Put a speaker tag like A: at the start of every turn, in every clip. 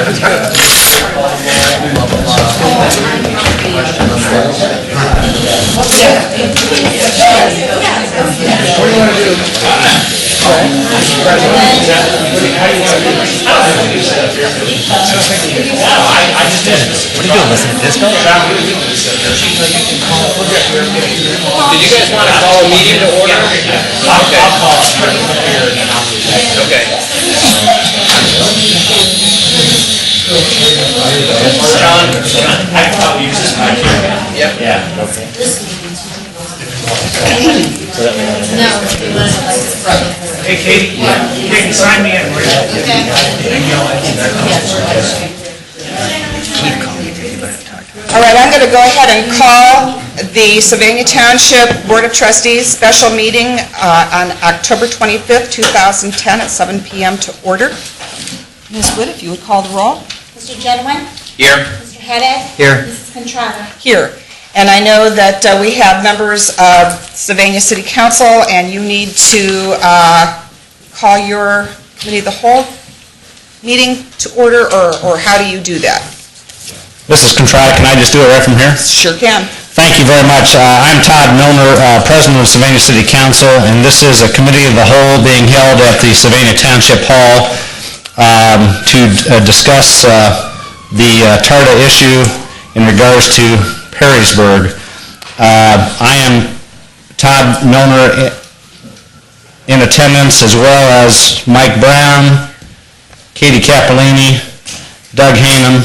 A: What are you doing, listening to disco?
B: Did you guys want to call a meeting to order? Okay. I'll call it. Okay. John, I can probably use this mic here. Yep.
A: Yeah, okay.
B: Hey, Katie. Katie, sign me in, will you?
C: Okay.
D: All right, I'm going to go ahead and call the Sylvania Township Board of Trustees special meeting on October 25th, 2010 at 7 p.m. to order. Ms. Wood, if you would call the roll.
C: Mr. Genowin?
B: Here.
C: Mr. Haddad?
A: Here.
C: Mrs. Contrada?
D: Here. And I know that we have members of Sylvania City Council, and you need to call your committee of the whole meeting to order, or how do you do that?
E: Mrs. Contrada, can I just do it right from here?
D: Sure can.
E: Thank you very much. I'm Todd Milner, President of Sylvania City Council, and this is a committee of the whole being held at the Sylvania Township Hall to discuss the TARTA issue in regards to Perrysburg. I am Todd Milner in attendance, as well as Mike Brown, Katie Cappellini, Doug Hainan,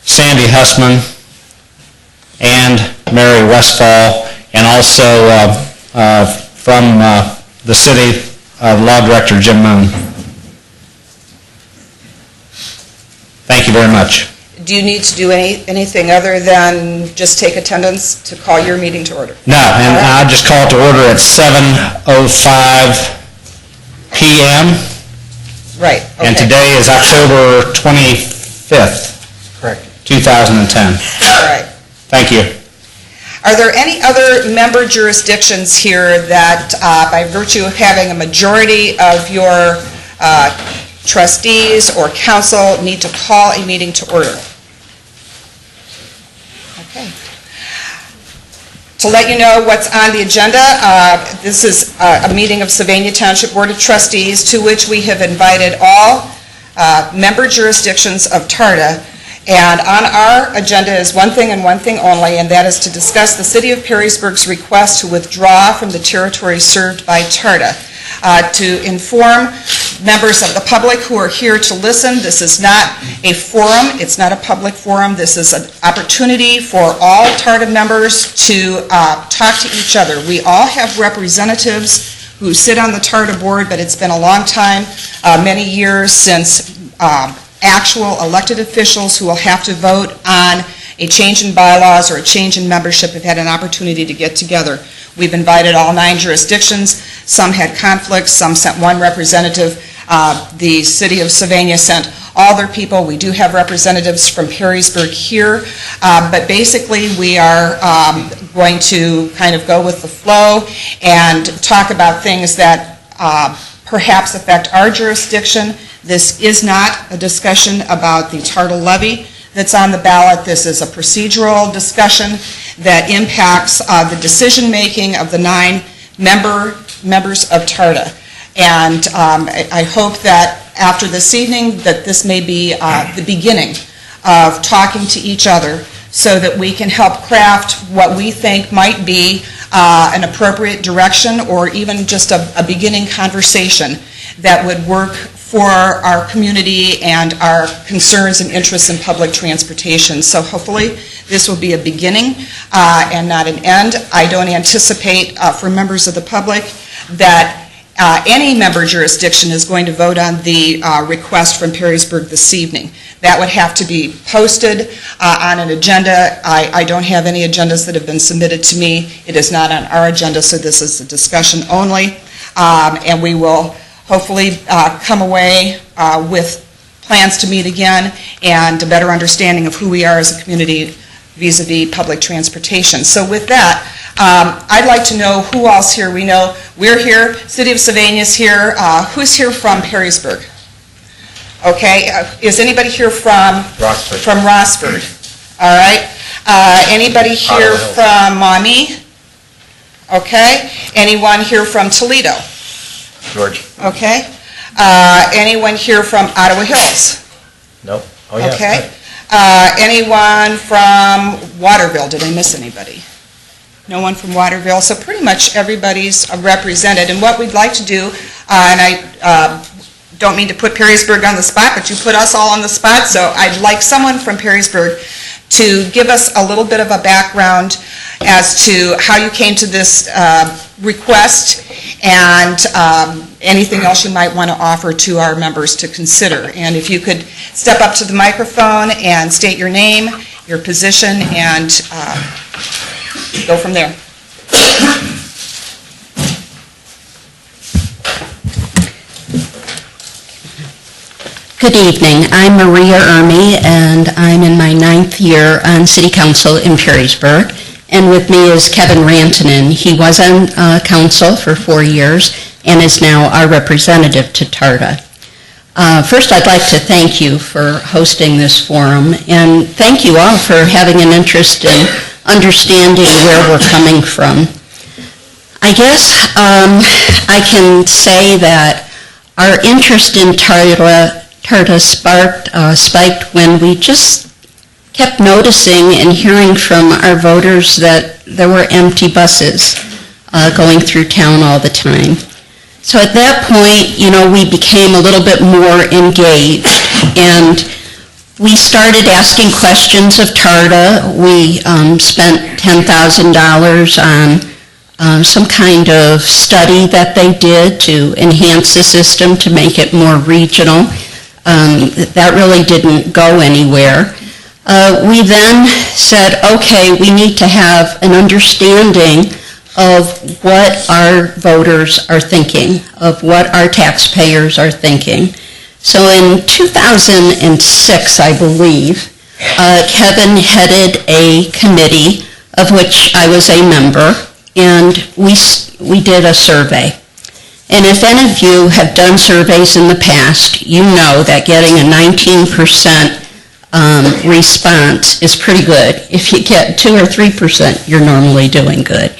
E: Sandy Hussman, and Mary Westfall, and also from the city, Law Director Jim Moon. Thank you very much.
D: Do you need to do anything other than just take attendance to call your meeting to order?
E: No, and I just call it to order at 7:05 p.m.
D: Right. Okay.
E: And today is October 25th.
A: Correct.
E: 2010.
D: All right.
E: Thank you.
D: Are there any other member jurisdictions here that, by virtue of having a majority of your trustees or council, need to call a meeting to order? Okay. To let you know what's on the agenda, this is a meeting of Sylvania Township Board of Trustees, to which we have invited all member jurisdictions of TARTA. And on our agenda is one thing and one thing only, and that is to discuss the City of Perrysburg's request to withdraw from the territory served by TARTA. To inform members of the public who are here to listen, this is not a forum, it's not a public forum, this is an opportunity for all TARTA members to talk to each other. We all have representatives who sit on the TARTA board, but it's been a long time, many years since actual elected officials who will have to vote on a change in bylaws or a change in membership have had an opportunity to get together. We've invited all 9 jurisdictions. Some had conflicts, some sent one representative. The city of Sylvania sent all their people. We do have representatives from Perrysburg here, but basically we are going to kind of go with the flow and talk about things that perhaps affect our jurisdiction. This is not a discussion about the TARTA levy that's on the ballot. This is a procedural discussion that impacts the decision-making of the 9 members of TARTA. And I hope that after this evening that this may be the beginning of talking to each other so that we can help craft what we think might be an appropriate direction, or even just a beginning conversation that would work for our community and our concerns and interests in public transportation. So hopefully this will be a beginning and not an end. I don't anticipate for members of the public that any member jurisdiction is going to vote on the request from Perrysburg this evening. That would have to be posted on an agenda. I don't have any agendas that have been submitted to me. It is not on our agenda, so this is a discussion only. And we will hopefully come away with plans to meet again and a better understanding of who we are as a community vis-a-vis public transportation. So with that, I'd like to know who else here. We know we're here, City of Sylvania's here. Who's here from Perrysburg? Okay, is anybody here from?
B: Roxford.
D: From Rossford, all right. Anybody here
B: Ottawa Hills.
D: from Maumee? Okay. Anyone here from Toledo?
B: George.
D: Okay. Anyone here from Ottawa Hills?
B: Nope. Oh, yeah.
D: Okay. Anyone from Waterville? Did I miss anybody? No one from Waterville. So pretty much everybody's represented. And what we'd like to do, and I don't mean to put Perrysburg on the spot, but you put us all on the spot, so I'd like someone from Perrysburg to give us a little bit of a background as to how you came to this request and anything else you might want to offer to our members to consider. And if you could step up to the microphone and state your name, your position, and go from there.
A: Good evening. I'm Maria Ermy, and I'm in my 9th year on City Council in Perrysburg. And with me is Kevin Rantanen. He was on council for 4 years and is now our representative to TARDA. First, I'd like to thank you for hosting this forum, and thank you all for having an interest in understanding where we're coming from. I guess I can say that our interest in TARDA spiked when we just kept noticing and hearing from our voters that there were empty buses going through town all the time. So at that point, we became a little bit more engaged, and we started asking questions of TARDA. We spent $10,000 on some kind of study that they did to enhance the system to make it more regional. That really didn't go anywhere. We then said, okay, we need to have an understanding of what our voters are thinking, of what our taxpayers are thinking. So in 2006, I believe, Kevin headed a committee of which I was a member, and we did a survey. And if any of you have done surveys in the past, you know that getting a 19% response is pretty good. If you get 2 or 3%, you're normally doing good.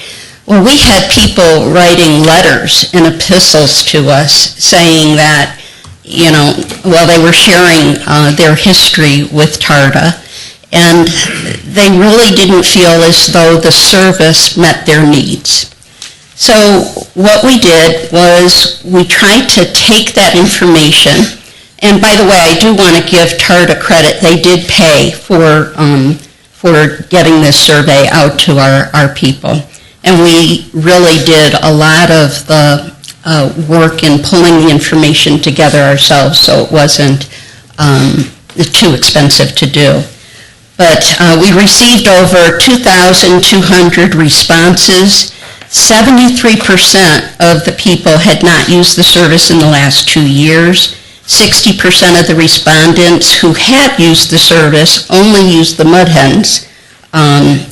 A: Well, we had people writing letters and epistles to us saying that, they were sharing their history with TARDA, and they really didn't feel as though the service met their needs. So what we did was we tried to take that information, and by the way, I do want to give TARDA credit. They did pay for getting this survey out to our people. And we really did a lot of the work in pulling the information together ourselves, so it wasn't too expensive to do. But we received over 2,200 responses. 73% of the people had not used the service in the last 2 years. 60% of the respondents who had used the service only used the Mud Hens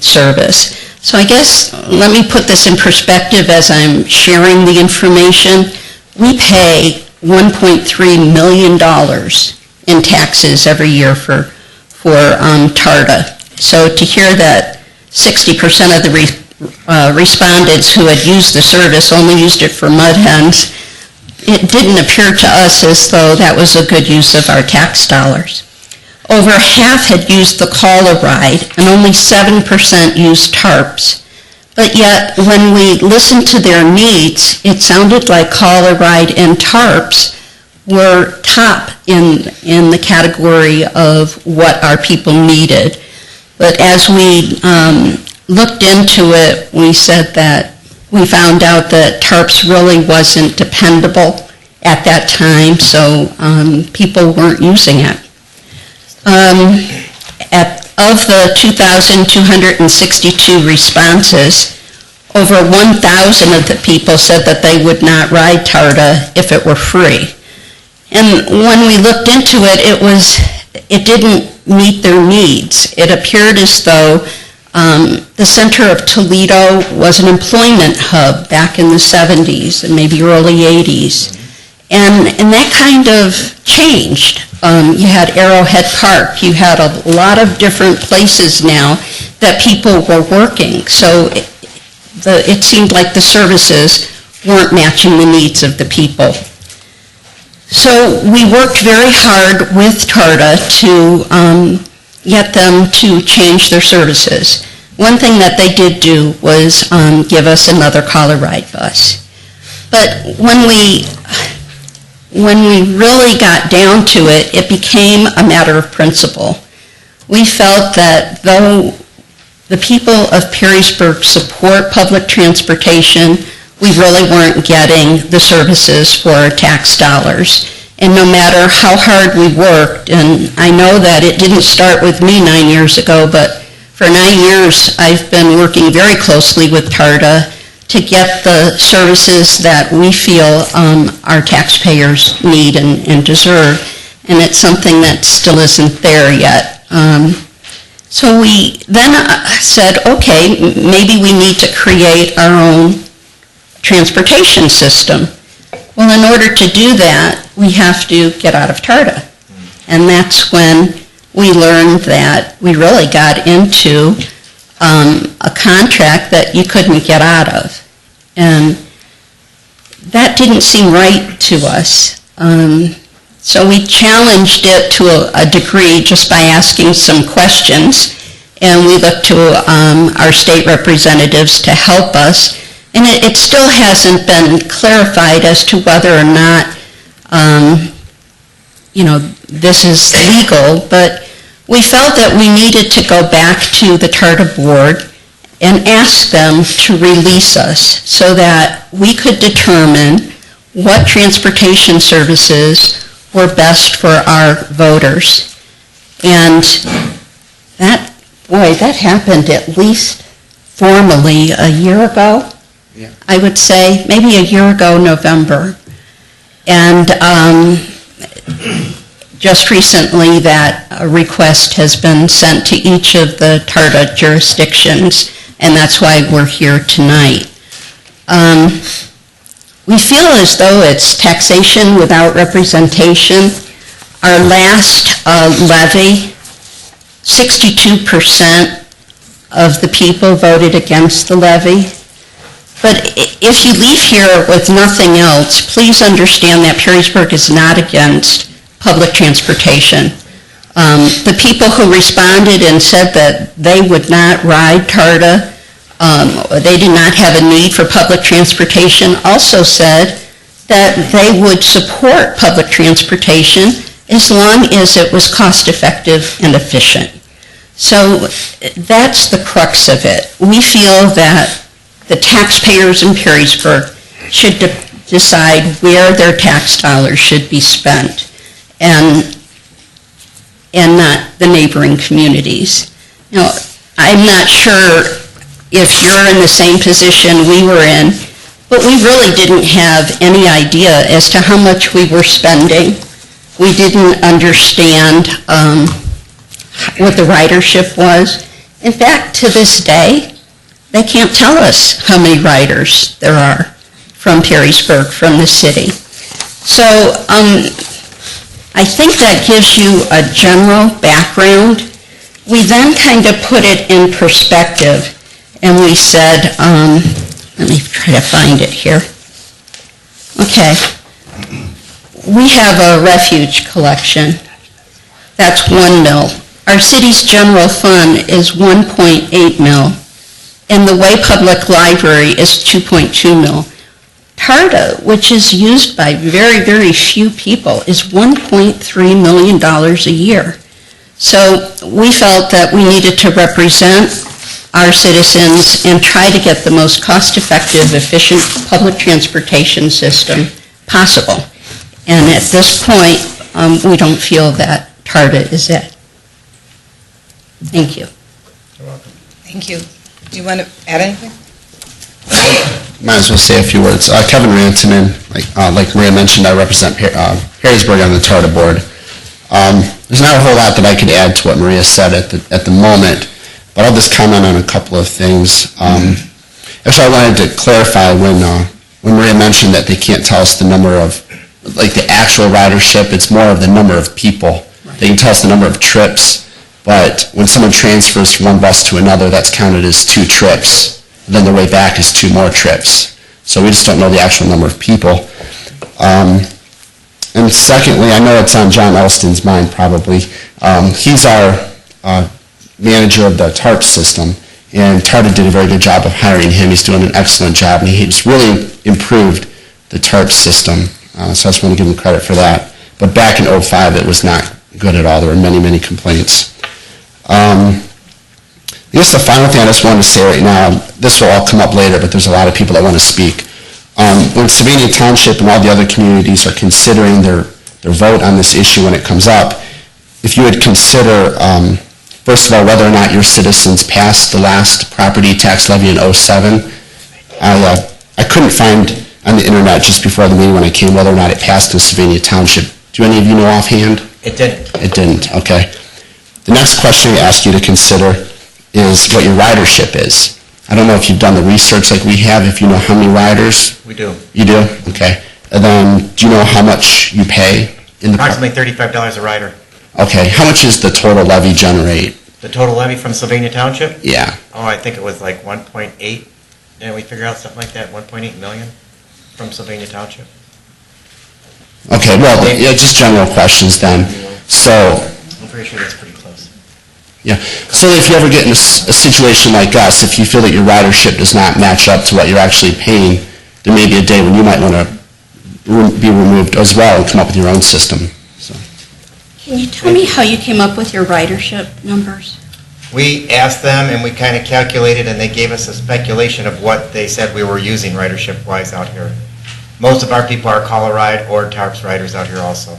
A: service. So I guess, let me put this in perspective as I'm sharing the information. We pay $1.3 million in taxes every year for TARDA. So to hear that 60% of the respondents who had used the service only used it for Mud Hens, it didn't appear to us as though that was a good use of our tax dollars. Over half had used the Call-A-Ride, and only 7% used tarps. But yet, when we listened to their needs, it sounded like Call-A-Ride and tarps were top in the category of what our people needed. But as we looked into it, we said that we found out that tarps really wasn't dependable at that time, so people weren't using it. Of the 2,262 responses, over 1,000 of the people said that they would not ride TARDA if it were free. And when we looked into it, it didn't meet their needs. It appeared as though the center of Toledo was an employment hub back in the 70s and maybe early 80s. And that kind of changed. You had Arrowhead Park, you had a lot of different places now that people were working. So it seemed like the services weren't matching the needs of the people. So we worked very hard with TARDA to get them to change their services. One thing that they did do was give us another caller ride bus. But when we really got down to it, it became a matter of principle. We felt that though the people of Perrysburg support public transportation, we really weren't getting the services for our tax dollars. And no matter how hard we worked, and I know that it didn't start with me 9 years ago, but for 9 years I've been working very closely with TARDA to get the services that we feel our taxpayers need and deserve, and it's something that still isn't there yet. So we then said, okay, maybe we need to create our own transportation system. Well, in order to do that, we have to get out of TARDA. And that's when we learned that we really got into a contract that you couldn't get out of. And that didn't seem right to us. So we challenged it to a degree just by asking some questions, and we looked to our state representatives to help us. And it still hasn't been clarified as to whether or not, this is legal, but we felt that we needed to go back to the TARDA board and ask them to release us so that we could determine what transportation services were best for our voters. And that happened at least formally a year ago. Yeah. I would say maybe a year ago, November. And just recently that request has been sent to each of the TARDA jurisdictions, and that's why we're here tonight. We feel as though it's taxation without representation. Our last levy, 62% of the people voted against the levy. But if you leave here with nothing else, please understand that Perrysburg is not against public transportation. The people who responded and said that they would not ride TARDA, they did not have a need for public transportation, also said that they would support public transportation as long as it was cost-effective and efficient. So that's the crux of it. We feel that the taxpayers in Perrysburg should decide where their tax dollars should be spent, and not the neighboring communities. Now, I'm not sure if you're in the same position we were in, but we really didn't have any idea as to how much we were spending. We didn't understand what the ridership was. In fact, to this day, they can't tell us how many riders there are from Perrysburg, from the city. So I think that gives you a general background. We then kind of put it in perspective, and we said, let me try to find it here. Okay. We have a refuge collection. That's 1 mil. Our city's general fund is 1.8 mil. And the Way Public Library is 2.2 mil. TARDA, which is used by very, very few people, is $1.3 million a year. So we felt that we needed to represent our citizens and try to get the most cost-effective, efficient public transportation system possible. And at this point, we don't feel that TARDA is it. Thank you.
B: You're welcome.
D: Thank you. Do you want to add anything?
F: Might as well say a few words. Kevin Rantanen, like Maria mentioned, I represent Perrysburg on the TARDA board. There's not a whole lot that I could add to what Maria said at the moment, but I'll just comment on a couple of things. Actually, I wanted to clarify when Maria mentioned that they can't tell us the number of like the actual ridership, it's more of the number of people. They can tell us the number of trips, but when someone transfers from one bus to another, that's counted as 2 trips. Then their way back is 2 more trips. So we just don't know the actual number of people. And secondly, I know it's on John Elston's mind probably. He's our manager of the TARP system, and TARP did a very good job of hiring him. He's doing an excellent job, and he's really improved the TARP system. So I just want to give him credit for that. But back in '05, it was not good at all. There were many, many complaints. I guess the final thing I just wanted to say right now, this will all come up later, but there's a lot of people that want to speak. When Sylvania Township and all the other communities are considering their vote on this issue when it comes up, if you would consider, first of all, whether or not your citizens passed the last property tax levy in '07. I couldn't find on the internet just before the meeting when I came whether or not it passed in Sylvania Township. Do any of you know offhand?
B: It didn't.
F: It didn't, okay. The next question I ask you to consider is what your ridership is. I don't know if you've done the research like we have, if you know how many riders.
B: We do.
F: You do? Okay. And then, do you know how much you pay?
B: Approximately $35 a rider.
F: Okay. How much is the total levy generate?
B: The total levy from Sylvania Township?
F: Yeah.
B: Oh, I think it was like 1.8. Didn't we figure out something like that? 1.8 million from Sylvania Township?
F: Okay, well, yeah, just general questions then. So,
B: I'm pretty sure that's pretty close.
F: yeah. So if you ever get in a situation like us, if you feel that your ridership does not match up to what you're actually paying, there may be a day when you might want to be removed as well and come up with your own system. So.
A: Can you tell me how you came up with your ridership numbers?
B: We asked them and we kind of calculated and they gave us a speculation of what they said we were using ridership-wise out here. Most of our people are Call a Ride or TARPS riders out here also.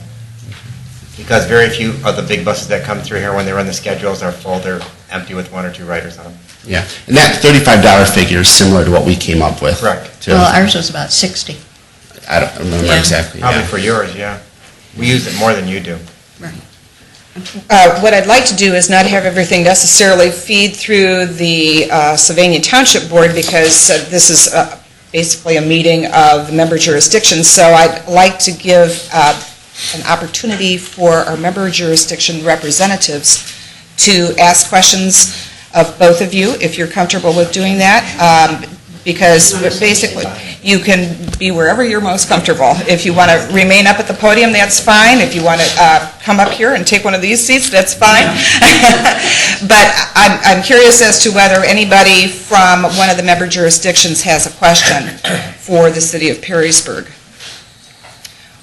B: Because very few of the big buses that come through here when they run the schedules are full, they're empty with 1 or 2 riders on them.
F: Yeah, and that $35 figure is similar to what we came up with.
B: Correct.
F: Too.
A: Well, ours was about 60.
F: I don't remember
A: Yeah.
F: exactly.
B: Probably
F: Yeah.
B: for yours, yeah. We use it more than you do.
A: Right.
D: What I'd like to do is not have everything necessarily feed through the Sylvania Township Board, because this is basically a meeting of the member jurisdictions. So I'd like to give an opportunity for our member jurisdiction representatives to ask questions of both of you, if you're comfortable with doing that. Because basically, you can be wherever you're most comfortable. If you want to remain up at the podium, that's fine. If you want to come up here and take one of these seats, that's fine. But I'm curious as to whether anybody from one of the member jurisdictions has a question for the city of Perrysburg,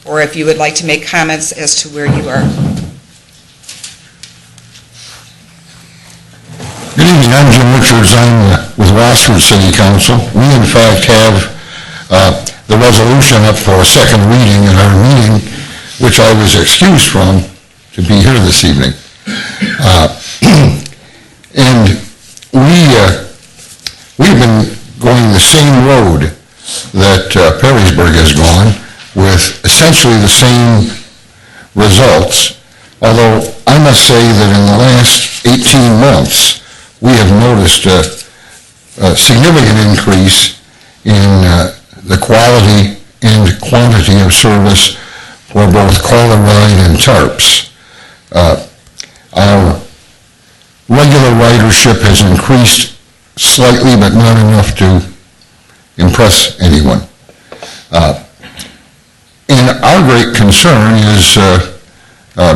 D: or if you would like to make comments as to where you are.
G: Good evening, I'm Jim Richards, I'm with Rossford City Council. We in fact have the resolution up for a second reading in our meeting, which I was excused from to be here this evening. And we've been going the same road that Perrysburg has gone, with essentially the same results, although I must say that in the last 18 months, we have noticed a significant increase in the quality and quantity of service for both Call a Ride and TARPS. Our regular ridership has increased slightly, but not enough to impress anyone. And our great concern is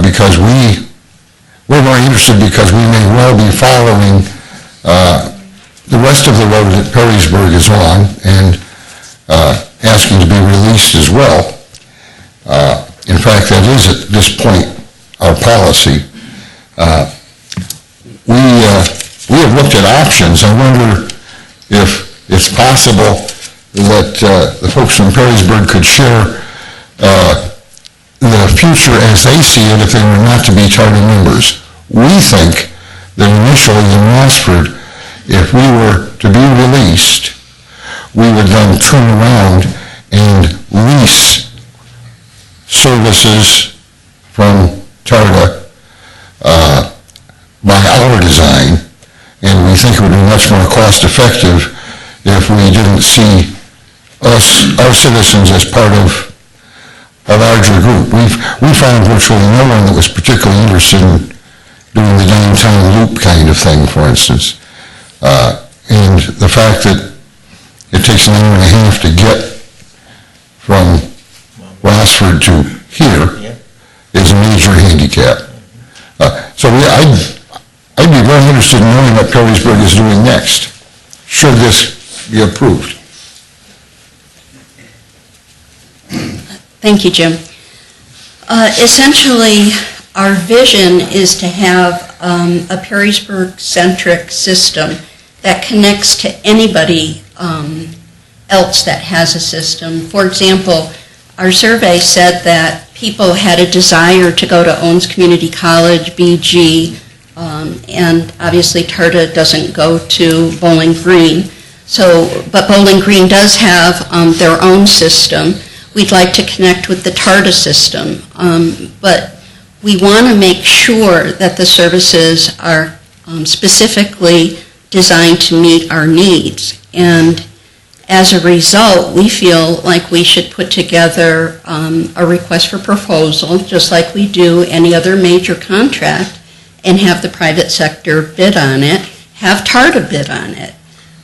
G: because we're very interested because we may well be following the rest of the road that Perrysburg is on and asking to be released as well. In fact, that is at this point our policy. We have looked at options. I wonder if it's possible that the folks from Perrysburg could share the future as they see it if they were not to be charter members. We think that initially in Rossford, if we were to be released, we would then turn around and lease services from TARTA by our design, and we think it would be much more cost effective if we didn't see our citizens as part of a larger group. We found virtually no one that was particularly interested in doing the downtown loop kind of thing, for instance. And the fact that it takes an hour and a half to get from Rossford to here is a major handicap. So I'd be very interested in knowing what Perrysburg is doing next, should this be approved.
A: Thank you, Jim. Essentially, our vision is to have a Perrysburg-centric system that connects to anybody else that has a system. For example, our survey said that people had a desire to go to Owens Community College, BG, and obviously TARTA doesn't go to Bowling Green. But Bowling Green does have their own system. We'd like to connect with the TARTA system, but we want to make sure that the services are specifically designed to meet our needs. And as a result, we feel like we should put together a request for proposal, just like we do any other major contract, and have the private sector bid on it, have TARTA bid on it.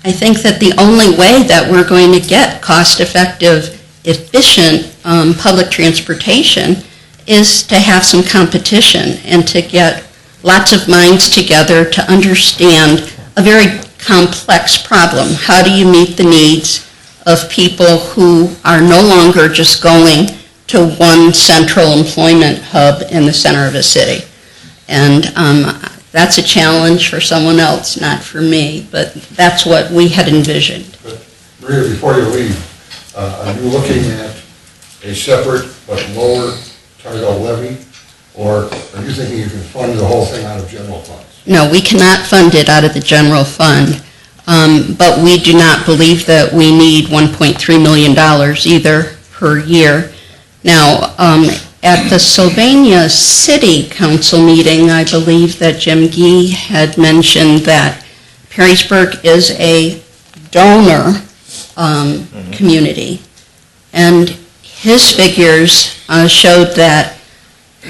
A: I think that the only way that we're going to get cost-effective, efficient public transportation is to have some competition and to get lots of minds together to understand a very complex problem. How do you meet the needs of people who are no longer just going to one central employment hub in the center of a city? And that's a challenge for someone else, not for me, but that's what we had envisioned.
G: But Maria, before you leave, are you looking at a separate but lower TARTA levy, or are you thinking you can fund the whole thing out of general funds?
A: No, we cannot fund it out of the general fund, but we do not believe that we need $1.3 million either per year. Now, at the Sylvania City Council meeting, I believe that Jim Gee had mentioned that Perrysburg is a donor community, and his figures showed that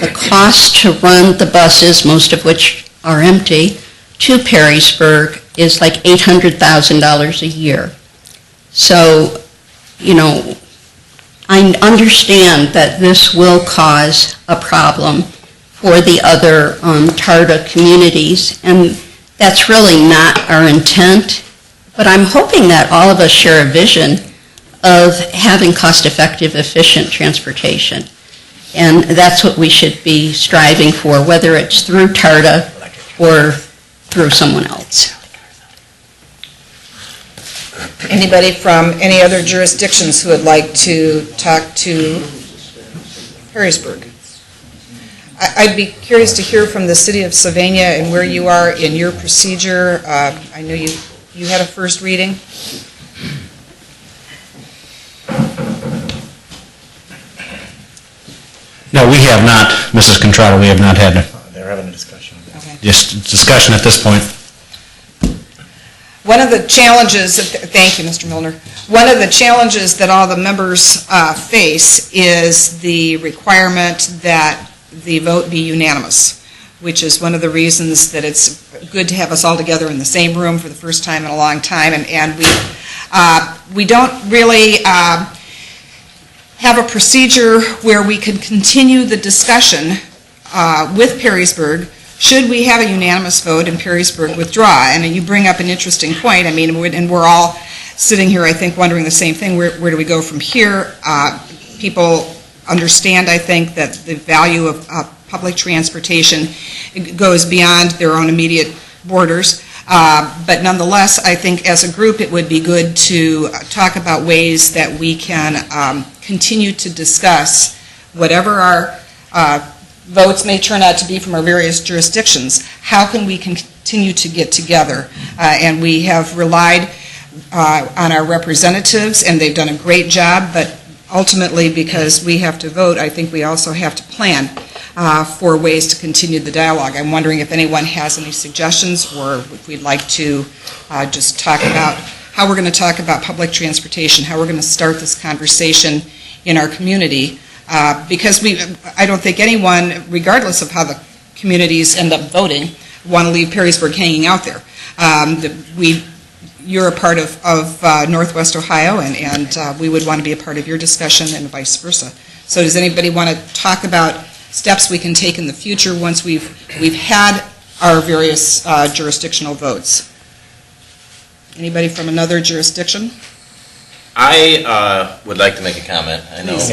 A: the cost to run the buses, most of which are empty, to Perrysburg is like $800,000 a year. So, you know, I understand that this will cause a problem for the other TARTA communities, and that's really not our intent, but I'm hoping that all of us share a vision of having cost-effective, efficient transportation. And that's what we should be striving for, whether it's through TARTA or through someone else.
D: Anybody from any other jurisdictions who would like to talk to Perrysburg? I'd be curious to hear from the city of Sylvania and where you are in your procedure. I know you had a first reading.
E: No, we have not, Mrs. Contrada, we have not had
B: They're having a discussion.
D: Okay.
E: just discussion at this point.
D: One of the challenges, thank you, Mr. Milner. One of the challenges that all the members face is the requirement that the vote be unanimous, which is one of the reasons that it's good to have us all together in the same room for the first time in a long time, and we don't really have a procedure where we can continue the discussion with Perrysburg should we have a unanimous vote and Perrysburg withdraw. And you bring up an interesting point. I mean, and we're all sitting here, I think, wondering the same thing. Where do we go from here? People understand, I think, that the value of public transportation goes beyond their own immediate borders. But nonetheless, I think as a group it would be good to talk about ways that we can continue to discuss whatever our votes may turn out to be from our various jurisdictions. How can we continue to get together? And we have relied on our representatives, and they've done a great job, but ultimately, because we have to vote, I think we also have to plan for ways to continue the dialogue. I'm wondering if anyone has any suggestions, or if we'd like to just talk about how we're going to talk about public transportation, how we're going to start this conversation in our community because I don't think anyone, regardless of how the communities end up voting, want to leave Perrysburg hanging out there. You're a part of Northwest Ohio, and we would want to be a part of your discussion and vice versa. So does anybody want to talk about steps we can take in the future once we've had our various jurisdictional votes? Anybody from another jurisdiction?
H: I would like to make a comment. I know.
B: Please.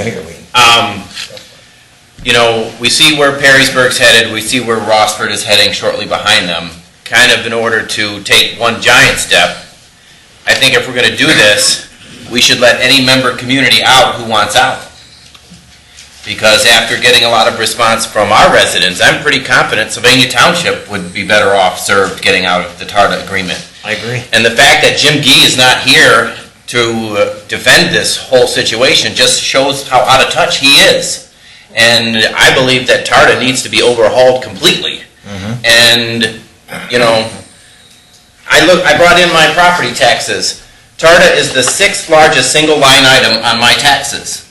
H: We see where Perrysburg's headed. We see where Rossford is heading shortly behind them. Kind of in order to take one giant step, I think if we're going to do this, we should let any member community out who wants out. Because after getting a lot of response from our residents, I'm pretty confident Sylvania Township would be better off served getting out of the TARDA agreement.
B: I agree.
H: And the fact that Jim Gee is not here to defend this whole situation just shows how out of touch he is. And I believe that TARDA needs to be overhauled completely.
B: Mm-hmm.
H: And, I brought in my property taxes. TARDA is the 6th largest single line item on my taxes,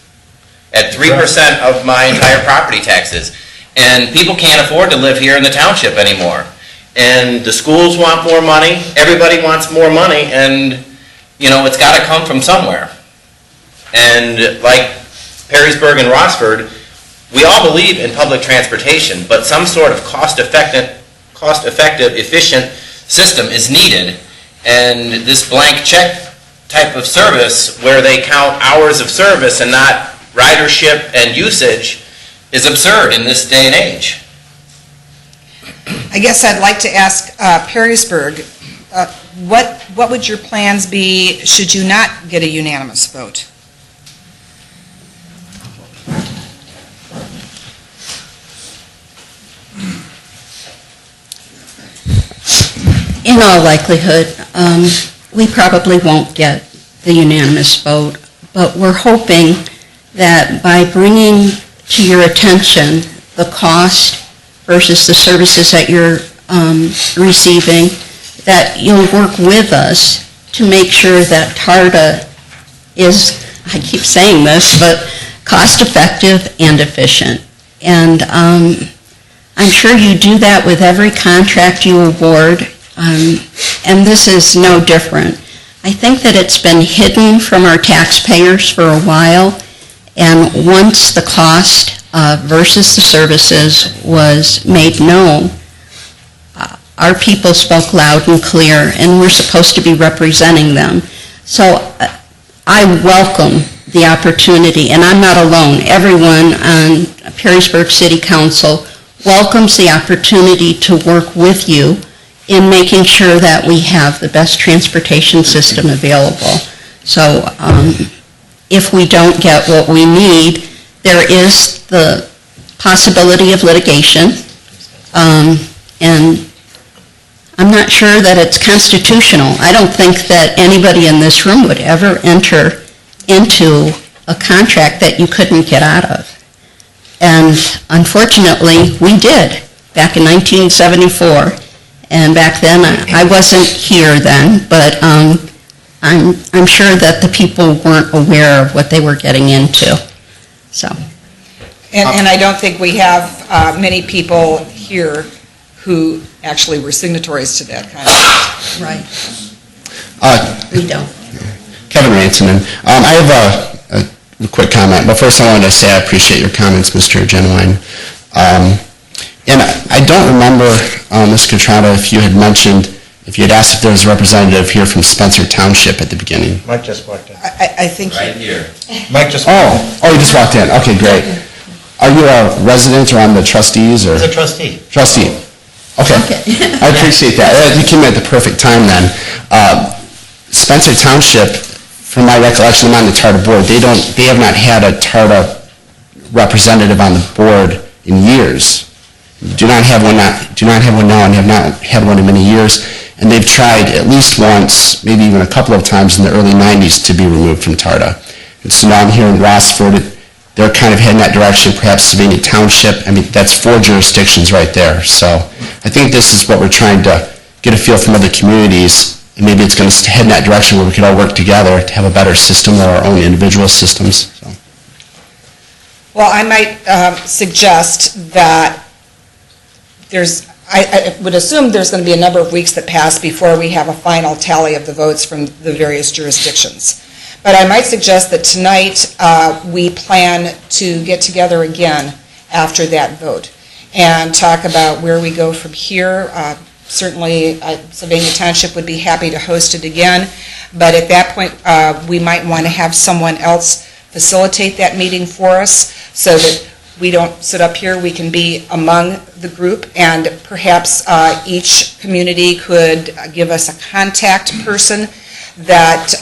H: at 3% of my entire property taxes. And people can't afford to live here in the township anymore. And the schools want more money, everybody wants more money, and, it's got to come from somewhere. And like Perrysburg and Rossford, we all believe in public transportation, but some sort of cost-effective, efficient system is needed. And this blank check type of service, where they count hours of service and not ridership and usage, is absurd in this day and age.
D: I guess I'd like to ask Perrysburg, what would your plans be should you not get a unanimous vote?
A: In all likelihood, we probably won't get the unanimous vote, but we're hoping that by bringing to your attention the cost versus the services that you're receiving, that you'll work with us to make sure that TARDA is, I keep saying this, but cost-effective and efficient. And I'm sure you do that with every contract you award, and this is no different. I think that it's been hidden from our taxpayers for a while, and once the cost versus the services was made known, our people spoke loud and clear, and we're supposed to be representing them. So I welcome the opportunity, and I'm not alone. Everyone on Perrysburg City Council welcomes the opportunity to work with you in making sure that we have the best transportation system available. So if we don't get what we need, there is the possibility of litigation, and I'm not sure that it's constitutional. I don't think that anybody in this room would ever enter into a contract that you couldn't get out of. And unfortunately, we did back in 1974. And back then, I wasn't here then, but I'm sure that the people weren't aware of what they were getting into. So.
D: And I don't think we have many people here who actually were signatories to that kind of.
A: Right. We don't.
F: Kevin Rantanen. I have a quick comment, but first I wanted to say I appreciate your comments, Mr. Genuine. And I don't remember, Ms. Contrada, if you had mentioned, if you had asked if there was a representative here from Spencer Township at the beginning.
B: Mike just walked in.
D: I think.
H: Right here.
B: Mike just walked in.
F: Oh, you just walked in. Okay, great. Are you a resident or on the trustees? Or?
B: He's a trustee.
F: Trustee. Okay. I appreciate that. You came at the perfect time then. Spencer Township, from my recollection, I'm on the TARDA board. They have not had a TARDA representative on the board in years. Do not have one now and have not had one in many years. And they've tried at least once, maybe even a couple of times in the early 90s to be removed from TARDA. And so now I'm here in Rossford. They're kind of heading that direction, perhaps Sylvania Township. I mean, that's 4 jurisdictions right there. So I think this is what we're trying to get a feel from other communities. And maybe it's going to head in that direction where we can all work together to have a better system or our own individual systems. So.
D: Well, I might suggest that I would assume there's going to be a number of weeks that pass before we have a final tally of the votes from the various jurisdictions. But I might suggest that tonight we plan to get together again after that vote and talk about where we go from here. Certainly, Sylvania Township would be happy to host it again, but at that point, we might want to have someone else facilitate that meeting for us so that we don't sit up here, we can be among the group, and perhaps each community could give us a contact person that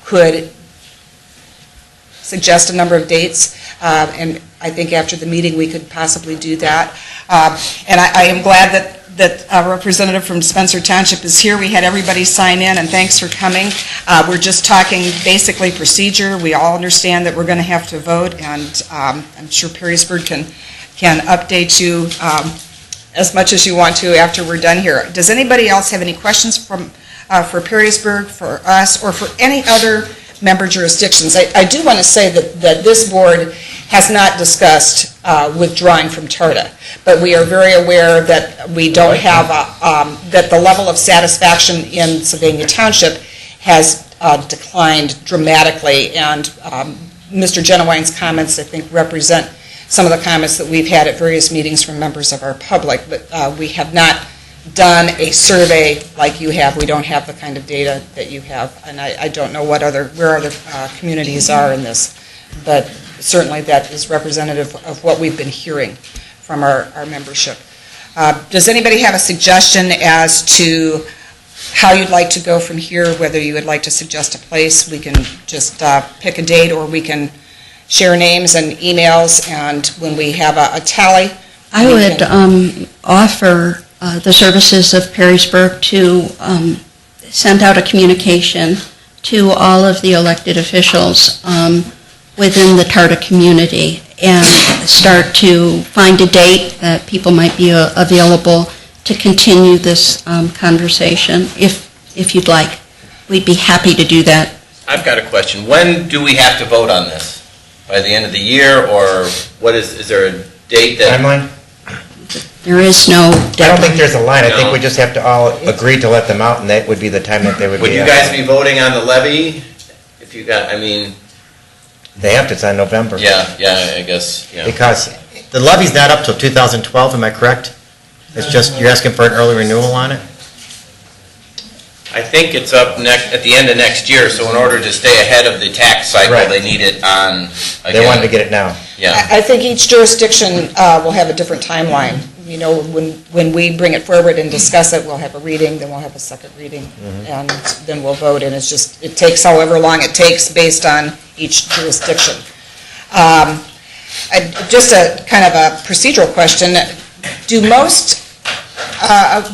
D: could suggest a number of dates, and I think after the meeting we could possibly do that. And I am glad that a representative from Spencer Township is here. We had everybody sign in, and thanks for coming. We're just talking basically procedure. We all understand that we're going to have to vote, and I'm sure Perrysburg can update you as much as you want to after we're done here. Does anybody else have any questions for Perrysburg, for us, or for any other member jurisdictions? I do want to say that this board has not discussed withdrawing from TARTA, but we are very aware that we don't have, that the level of satisfaction in Sylvania Township has declined dramatically, and Mr. Genowine's comments, I think, represent some of the comments that we've had at various meetings from members of our public, but we have not done a survey like you have. We don't have the kind of data that you have, and I don't know where other communities are in this, but certainly that is representative of what we've been hearing from our membership. Does anybody have a suggestion as to how you'd like to go from here, whether you would like to suggest a place? We can just pick a date, or we can share names and emails, and when we have a tally.
A: I would offer the services of Perrysburg to send out a communication to all of the elected officials within the TARTA community and start to find a date that people might be available to continue this conversation, if you'd like. We'd be happy to do that.
H: I've got a question. When do we have to vote on this? By the end of the year, or what is there a date that?
B: Timeline?
A: There is no deadline.
B: I don't think there's a line. I think
H: No.
B: we just have to all agree to let them out, and that would be the time that they would be.
H: Would you guys be voting on the levy? If you got, I mean,
B: They have to, it's on November.
H: yeah, I guess, yeah.
B: Because the levy's not up till 2012, am I correct? It's just, you're asking for an early renewal on it?
H: I think it's up at the end of next year, so in order to stay ahead of the tax cycle,
B: Right.
H: they need it on,
B: They wanted to
H: again,
B: get it now.
H: yeah.
D: I think each jurisdiction will have a different timeline. You know, when we bring it forward and discuss it, we'll have a reading, then we'll have a second reading, and then we'll vote, and it's just, it takes however long it takes based on each jurisdiction. Just a kind of a procedural question, do most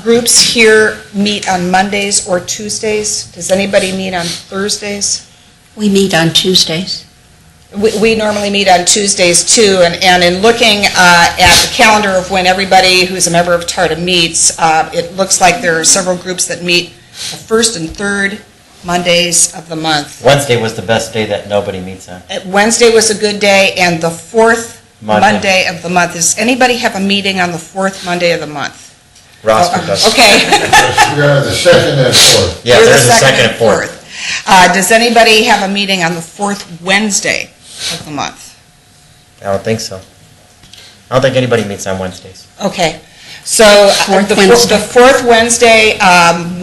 D: groups here meet on Mondays or Tuesdays? Does anybody meet on Thursdays?
A: We meet on Tuesdays.
D: We normally meet on Tuesdays too, and in looking at the calendar of when everybody who's a member of TARTA meets, it looks like there are several groups that meet the first and third Mondays of the month.
B: Wednesday was the best day that nobody meets on.
D: Wednesday was a good day, and the fourth
B: Monday.
D: Monday of the month. Does anybody have a meeting on the fourth Monday of the month?
B: Roster does.
D: Okay.
G: We are the second and fourth.
B: Yeah,
D: You're the
B: there's a second and fourth.
D: Does anybody have a meeting on the fourth Wednesday of the month?
B: I don't think so. I don't think anybody meets on Wednesdays.
D: Okay. So
A: Fourth
D: the
A: Wednesday.
D: fourth Wednesday,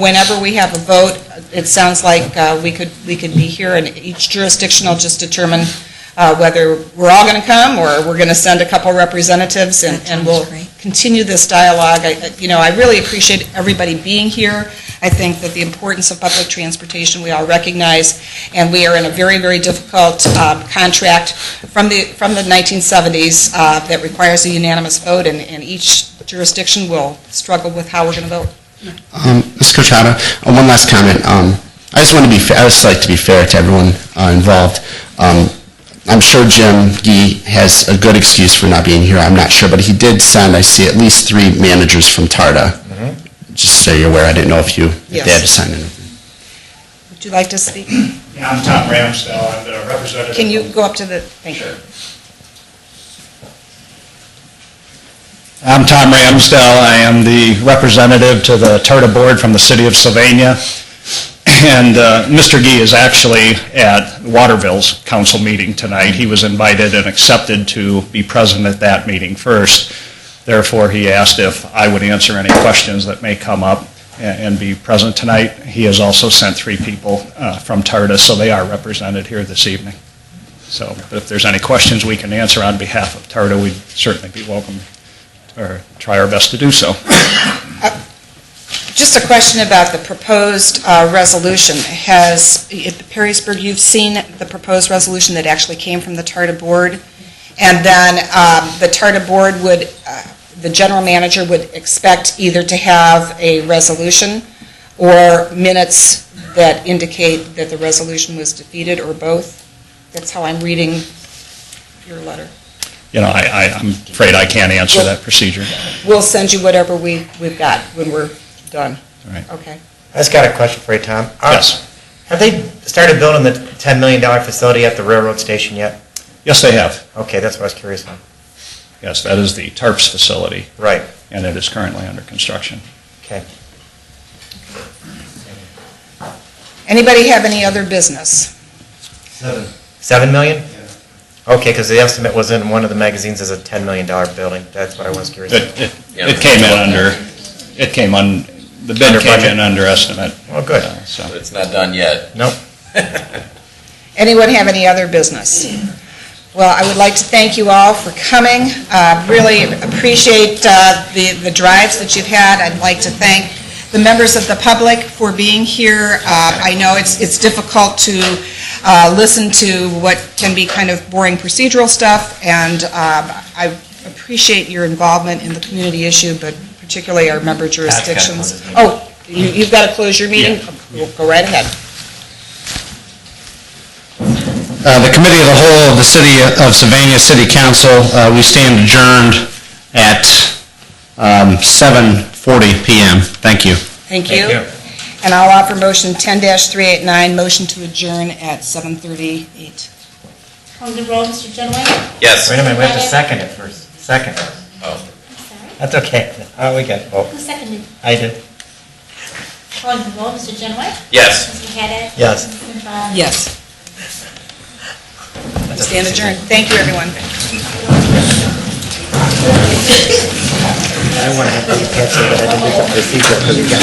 D: whenever we have a vote, it sounds like we could be here, and each jurisdiction will just determine whether we're all going to come or we're going to send a couple representatives,
A: That
D: and
A: sounds
D: we'll
A: great.
D: continue this dialogue. I really appreciate everybody being here. I think that the importance of public transportation we all recognize, and we are in a very, very difficult contract from the 1970s that requires a unanimous vote, and each jurisdiction will struggle with how we're going to vote.
F: Ms. Cochata, one last comment. I just want to be fair, I just like to be fair to everyone involved. I'm sure Jim Gee has a good excuse for not being here, I'm not sure, but he did send, I see, at least 3 managers from TARTA. Just so you're aware, I didn't know if they had to sign anything.
D: Would you like to speak?
I: Yeah, I'm Tom Ramsdell, I'm the representative.
D: Can you go up to the, thank you.
E: I'm Tom Ramsdell. I am the representative to the TARTA board from the city of Sylvania. And Mr. Gee is actually at Waterville's council meeting tonight. He was invited and accepted to be present at that meeting first. Therefore, he asked if I would answer any questions that may come up and be present tonight. He has also sent 3 people from TARTA, so they are represented here this evening. So if there's any questions we can answer on behalf of TARTA, we'd certainly be welcome or try our best to do so.
D: Just a question about the proposed resolution. Has, Perrysburg, you've seen the proposed resolution that actually came from the TARTA board, and then the TARTA board would, the general manager would expect either to have a resolution or minutes that indicate that the resolution was defeated, or both? That's how I'm reading your letter.
E: You know, I'm afraid I can't answer that procedure.
D: We'll send you whatever we've got when we're done.
E: All right.
D: Okay.
B: I just got a question for you, Tom.
E: Yes.
B: Have they started building the $10 million facility at the railroad station yet?
E: Yes, they have.
B: Okay, that's what I was curious on.
E: Yes, that is the TARPS facility,
B: Right,
E: and it is currently under construction.
B: okay.
D: Anybody have any other business?
B: 7 million? Okay, because the estimate was in one of the magazines as a $10 million building. That's what I was curious about.
E: It came in under, the bid
B: Under
E: came
B: budget?
E: in under estimate.
B: Oh, good.
E: So,
H: But it's not done yet.
B: Nope.
D: Anyone have any other business? Well, I would like to thank you all for coming. Really appreciate the drives that you've had. I'd like to thank the members of the public for being here. I know it's difficult to listen to what can be kind of boring procedural stuff, and I appreciate your involvement in the community issue, but particularly our member jurisdictions. Oh, you've got to close your meeting?
E: Yeah.
D: Go right ahead.
E: The Committee of the Whole of the City of Sylvania City Council, we stand adjourned at 7:40 p.m. Thank you.
D: Thank you.
B: Thank you.
D: And I'll offer motion 10-389, motion to adjourn at 7:38.
C: On the roll, Mr. Genoway?
H: Yes.
B: Wait a minute, we have to second it first. Second.
H: Oh.
C: I'm sorry.
B: That's okay. Oh, we got it. Oh,
C: Who seconded?
B: I did.
C: On the roll, Mr. Genoway?
H: Yes.
C: Mr. Haddad?
B: Yes.
C: Mr. Bond?
D: Yes. Stand adjourned. Thank you, everyone.
B: I want to have to catch it, but I didn't do the procedure because we got